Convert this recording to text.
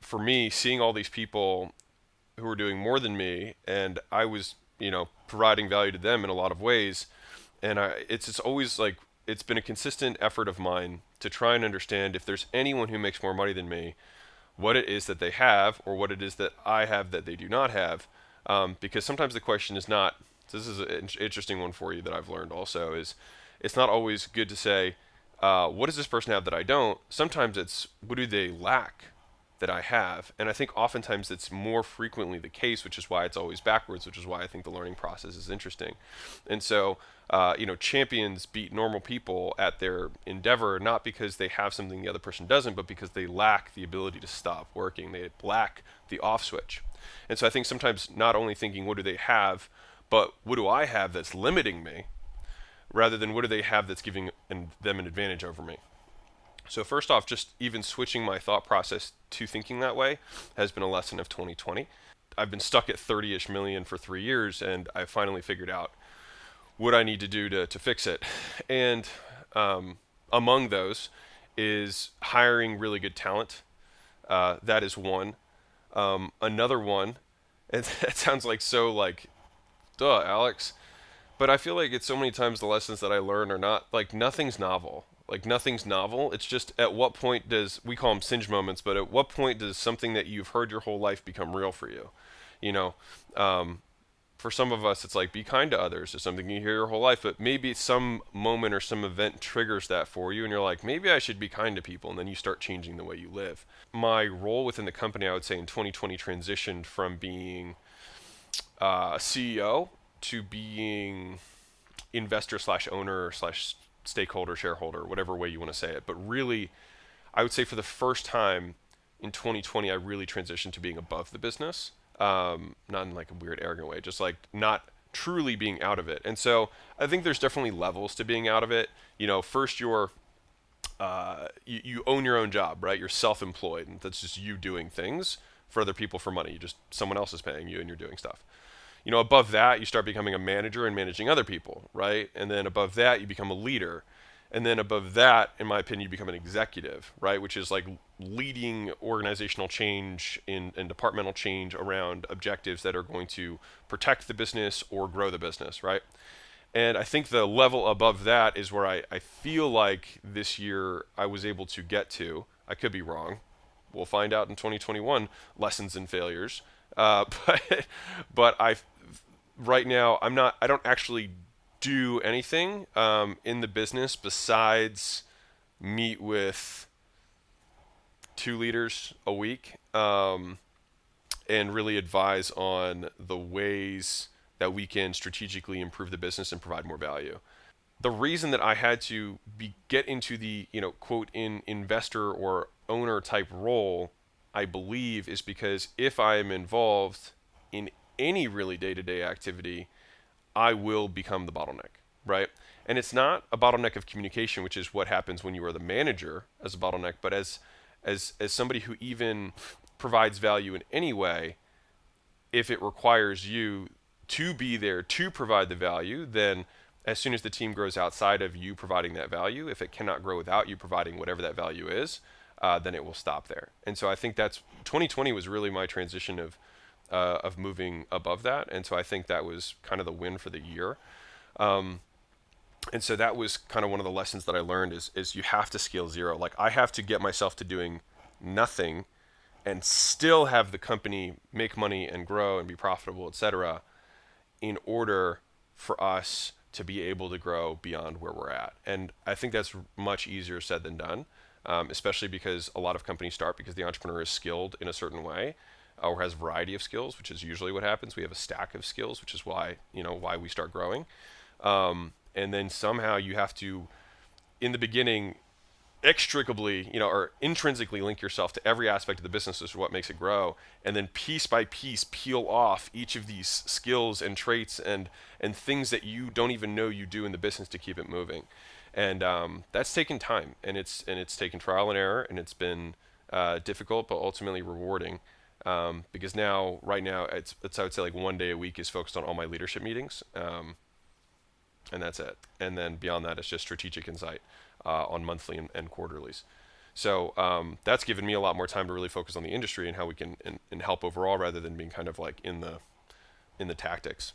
for me, seeing all these people who were doing more than me, and I was, providing value to them in a lot of ways. And it's always like it's been a consistent effort of mine to try and understand if there's anyone who makes more money than me, what it is that they have, or what it is that I have that they do not have. Because sometimes the question is not. This is an interesting one for you that I've learned also is it's not always good to say, what does this person have that I don't? Sometimes it's what do they lack that I have? And I think oftentimes it's more frequently the case, which is why it's always backwards, which is why I think the learning process is interesting. And so, champions beat normal people at their endeavor, not because they have something the other person doesn't, but because they lack the ability to stop working. They lack the off switch. And so I think sometimes not only thinking, what do they have, but what do I have that's limiting me, rather than what do they have that's giving them an advantage over me. So first off, just even switching my thought process to thinking that way has been a lesson of 2020. I've been stuck at 30-ish million for 3 years, and I finally figured out what I need to do to fix it. And among those is hiring really good talent. That is one. Another one, and it sounds like so like, duh, Alex. But I feel like it's so many times the lessons that I learn are not like nothing's novel. Like nothing's novel. It's just at what point does we call them Singe moments, but at what point does something that you've heard your whole life become real for you? You know, for some of us, it's like be kind to others. It's something you hear your whole life, but maybe some moment or some event triggers that for you, and you're like, maybe I should be kind to people, and then you start changing the way you live. My role within the company, I would say, in 2020 transitioned from being a CEO to being investor slash owner slash stakeholder, shareholder, whatever way you want to say it. But really, I would say for the first time in 2020, I really transitioned to being above the business. Not in like a weird, arrogant way, just like not truly being out of it. And so I think there's definitely levels to being out of it. First you own your own job, right? You're self-employed, and that's just you doing things for other people for money. Someone else is paying you, and you're doing stuff. Above that, you start becoming a manager and managing other people, right? And then above that, you become a leader. And then above that, in my opinion, you become an executive, right? Which is like leading organizational change and departmental change around objectives that are going to protect the business or grow the business, right? And I think the level above that is where I feel like this year I was able to get to. I could be wrong. We'll find out in 2021, lessons and failures. But right now I don't actually do anything in the business besides meet with 2 leaders a week and really advise on the ways that we can strategically improve the business and provide more value. The reason that I had to get into the quote in investor or owner type role, I believe, is because if I am involved in any really day-to-day activity, I will become the bottleneck, right? And it's not a bottleneck of communication, which is what happens when you are the manager as a bottleneck, but as somebody who even provides value in any way, if it requires you to be there to provide the value, then as soon as the team grows outside of you providing that value, if it cannot grow without you providing whatever that value is, then it will stop there. And so I think that's 2020 was really my transition of moving above that. And so I think that was kind of the win for the year. And so that was kind of one of the lessons that I learned is you have to scale zero. Like I have to get myself to doing nothing and still have the company make money and grow and be profitable, etc., in order for us to be able to grow beyond where we're at. And I think that's much easier said than done, especially because a lot of companies start because the entrepreneur is skilled in a certain way or has a variety of skills, which is usually what happens. We have a stack of skills, which is why we start growing. And then somehow you have to, in the beginning, extricably, or intrinsically link yourself to every aspect of the business, which is what makes it grow, and then piece by piece peel off each of these skills and traits and things that you don't even know you do in the business to keep it moving. And that's taken time, and it's taken trial and error, and it's been difficult but ultimately rewarding. Because right now, it's I would say like one day a week is focused on all my leadership meetings, and that's it. And then beyond that, it's just strategic insight on monthly and quarterlies. So that's given me a lot more time to really focus on the industry and how we can and help overall rather than being kind of like in the tactics.